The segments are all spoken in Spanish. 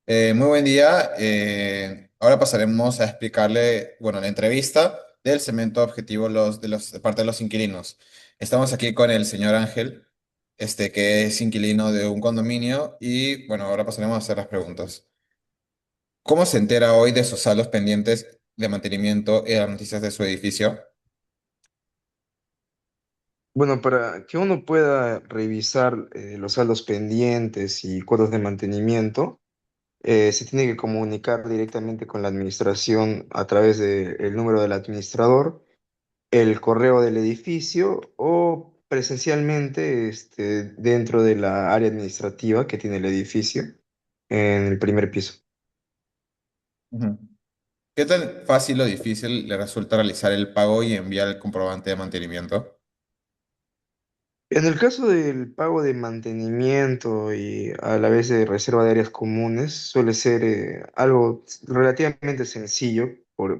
Muy buen día. Ahora pasaremos a explicarle, bueno, la entrevista del segmento objetivo de parte de los inquilinos. Estamos aquí con el señor Ángel, que es inquilino de un condominio y, bueno, ahora pasaremos a hacer las preguntas. ¿Cómo se entera hoy de sus saldos pendientes de mantenimiento y las noticias de su edificio? Bueno, para que uno pueda revisar los saldos pendientes y cuotas de mantenimiento, se tiene que comunicar directamente con la administración a través del número del administrador, el correo del edificio o presencialmente dentro de la área administrativa que tiene el edificio en el primer piso. Ujú. ¿Qué tan fácil o difícil le resulta realizar el pago y enviar el comprobante de mantenimiento? En el caso del pago de mantenimiento y a la vez de reserva de áreas comunes, suele ser algo relativamente sencillo,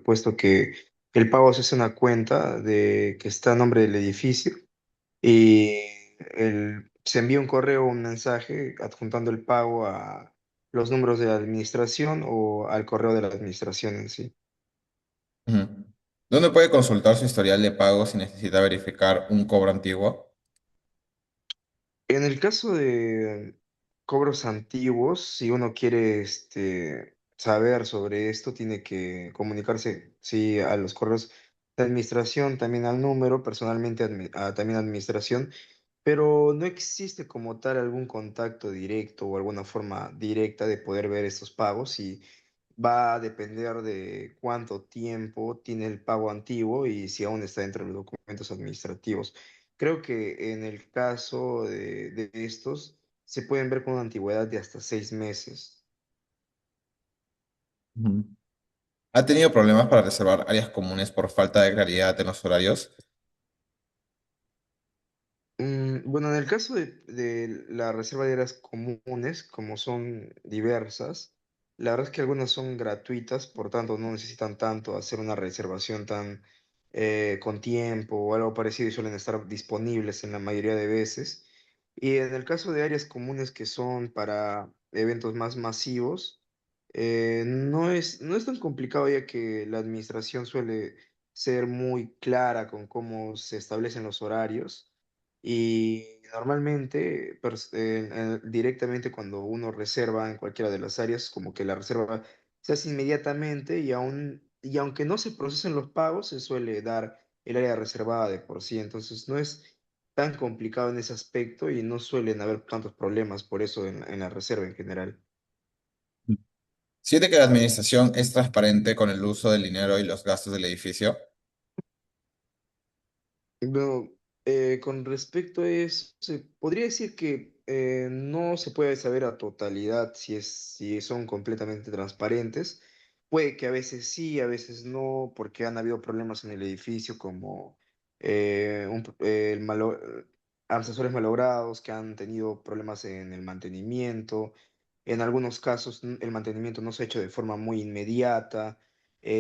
puesto que el pago se hace una cuenta de que está a nombre del edificio y se envía un correo o un mensaje adjuntando el pago a los números de la administración o al correo de la administración en sí. Ujú. ¿Dónde puede consultar su historial de pago si necesita verificar un cobro antiguo? En el caso de cobros antiguos, si uno quiere saber sobre esto, tiene que comunicarse, sí, a los correos de administración, también al número, personalmente también a administración, pero no existe como tal algún contacto directo o alguna forma directa de poder ver estos pagos y va a depender de cuánto tiempo tiene el pago antiguo y si aún está dentro de los documentos administrativos. Creo que en el caso de estos se pueden ver con una antigüedad de hasta 6 meses. Ujú. ¿Ha tenido problemas para reservar áreas comunes por falta de claridad en los horarios? Bueno, en el caso de la reserva de áreas comunes, como son diversas, la verdad es que algunas son gratuitas, por tanto no necesitan tanto hacer una reservación tan con tiempo o algo parecido y suelen estar disponibles en la mayoría de veces. Y en el caso de áreas comunes que son para eventos más masivos, no es tan complicado ya que la administración suele ser muy clara con cómo se establecen los horarios. Y normalmente, directamente cuando uno reserva en cualquiera de las áreas, como que la reserva se hace inmediatamente y aunque no se procesen los pagos, se suele dar el área reservada de por sí. Entonces no es tan complicado en ese aspecto y no suelen haber tantos problemas por eso en la reserva en general. ¿Siente que la administración es transparente con el uso del dinero y los gastos del edificio? Bueno, con respecto a eso, se podría decir que no se puede saber a totalidad si son completamente transparentes. Puede que a veces sí, a veces no, porque han habido problemas en el edificio como ascensores malogrados que han tenido problemas en el mantenimiento. En algunos casos el mantenimiento no se ha hecho de forma muy inmediata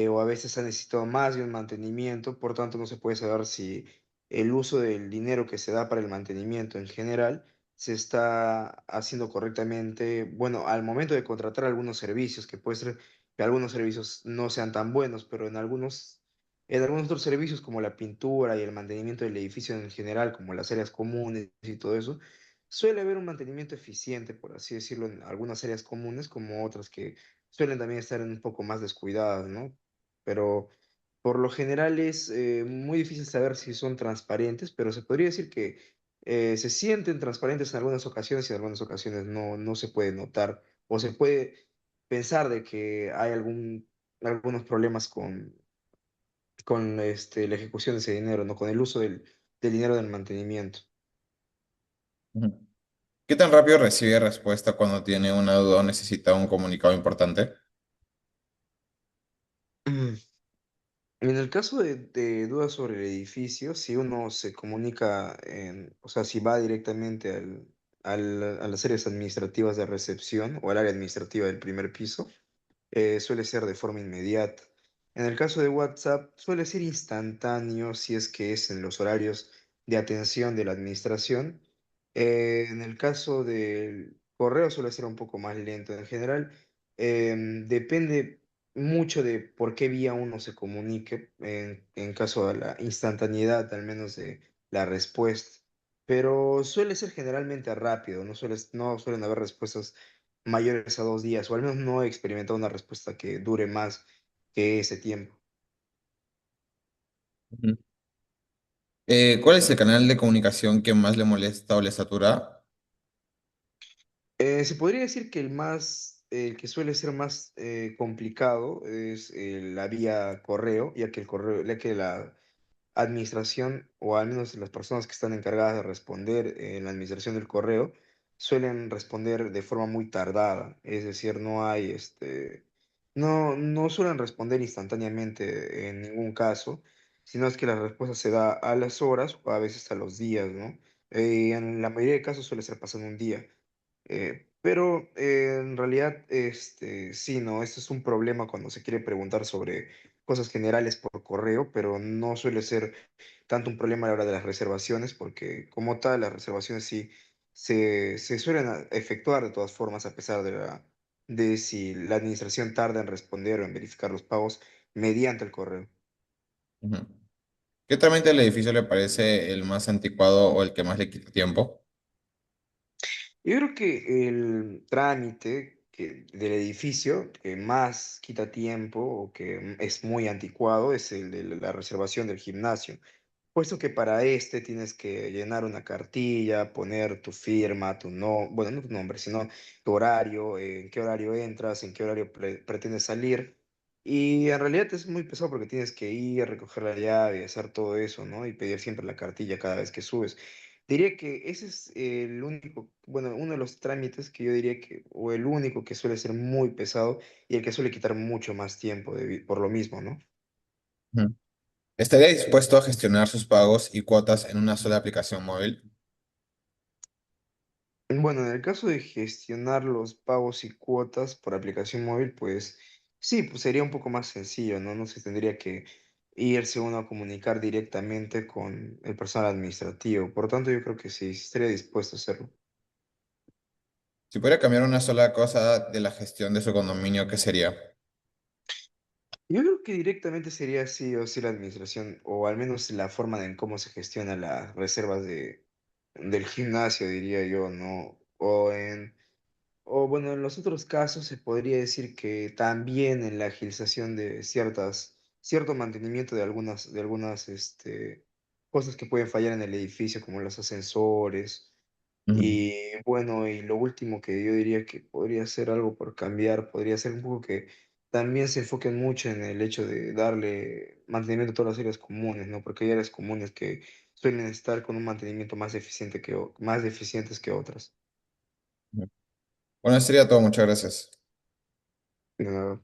o a veces ha necesitado más de un mantenimiento, por tanto no se puede saber si el uso del dinero que se da para el mantenimiento en general se está haciendo correctamente, bueno, al momento de contratar algunos servicios, que puede ser que algunos servicios no sean tan buenos, pero en algunos otros servicios como la pintura y el mantenimiento del edificio en general, como las áreas comunes y todo eso, suele haber un mantenimiento eficiente, por así decirlo, en algunas áreas comunes, como otras que suelen también estar un poco más descuidadas, ¿no? Pero por lo general es muy difícil saber si son transparentes, pero se podría decir que se sienten transparentes en algunas ocasiones y en algunas ocasiones no se puede notar o se puede pensar de que hay algunos problemas con la ejecución de ese dinero, ¿no? Con el uso del dinero del mantenimiento. Ujú. ¿Qué tan rápido recibe respuesta cuando tiene una duda o necesita un comunicado importante? En el caso de dudas sobre el edificio, si uno se comunica, o sea, si va directamente a las áreas administrativas de recepción o al área administrativa del primer piso, suele ser de forma inmediata. En el caso de WhatsApp, suele ser instantáneo si es que es en los horarios de atención de la administración. En el caso del correo suele ser un poco más lento. En general, Depende mucho de por qué vía uno se comunique, en caso de la instantaneidad, al menos de la respuesta. Pero suele ser generalmente rápido, no suelen haber respuestas mayores a 2 días, o al menos no he experimentado una respuesta que dure más que ese tiempo. Ujú. ¿Cuál es el canal de comunicación que más le molesta o le satura? Se podría decir que el que suele ser más complicado es la vía correo, ya que la administración, o al menos las personas que están encargadas de responder en la administración del correo, suelen responder de forma muy tardada. Es decir, no suelen responder instantáneamente en ningún caso, sino es que la respuesta se da a las horas o a veces a los días, ¿no? En la mayoría de casos suele ser pasando un día. Pero en realidad, sí, ¿no? Este es un problema cuando se quiere preguntar sobre cosas generales por correo, pero no suele ser tanto un problema a la hora de las reservaciones, porque como tal, las reservaciones sí se suelen efectuar de todas formas, a pesar de si la administración tarda en responder o en verificar los pagos mediante el correo. Ujú. ¿Qué trámite del edificio le parece el más anticuado o el que más le quita tiempo? Yo creo que el trámite del edificio que más quita tiempo o que es muy anticuado es el de la reservación del gimnasio. Puesto que para este tienes que llenar una cartilla, poner tu firma, bueno, no tu nombre, sino tu horario, en qué horario entras, en qué horario pretendes salir. Y en realidad es muy pesado porque tienes que ir, recoger la llave, y hacer todo eso, ¿no? Y pedir siempre la cartilla cada vez que subes. Diría que ese es el único, bueno, uno de los trámites que yo diría que, o el único que suele ser muy pesado y el que suele quitar mucho más tiempo por lo mismo, ¿no? Ujú. ¿Estaría dispuesto a gestionar sus pagos y cuotas en una sola aplicación móvil? Bueno, en el caso de gestionar los pagos y cuotas por aplicación móvil, pues sí, pues sería un poco más sencillo, ¿no? No se tendría que irse uno a comunicar directamente con el personal administrativo. Por tanto, yo creo que sí, sí estaría dispuesto a hacerlo. Si pudiera cambiar una sola cosa de la gestión de su condominio, ¿qué sería? Yo creo que directamente sería sí o sí la administración, o al menos la forma en cómo se gestionan las reservas del gimnasio, diría yo, ¿no? O bueno, en los otros casos se podría decir que también en la agilización de cierto mantenimiento de algunas cosas que pueden fallar en el edificio, como los ascensores. Ujú. Y bueno, y lo último que yo diría que podría ser algo por cambiar, podría ser un poco que también se enfoquen mucho en el hecho de darle mantenimiento a todas las áreas comunes, ¿no? Porque hay áreas comunes que suelen estar con un mantenimiento más eficiente más deficientes que otras. Bueno, eso sería todo. Muchas gracias. De nada.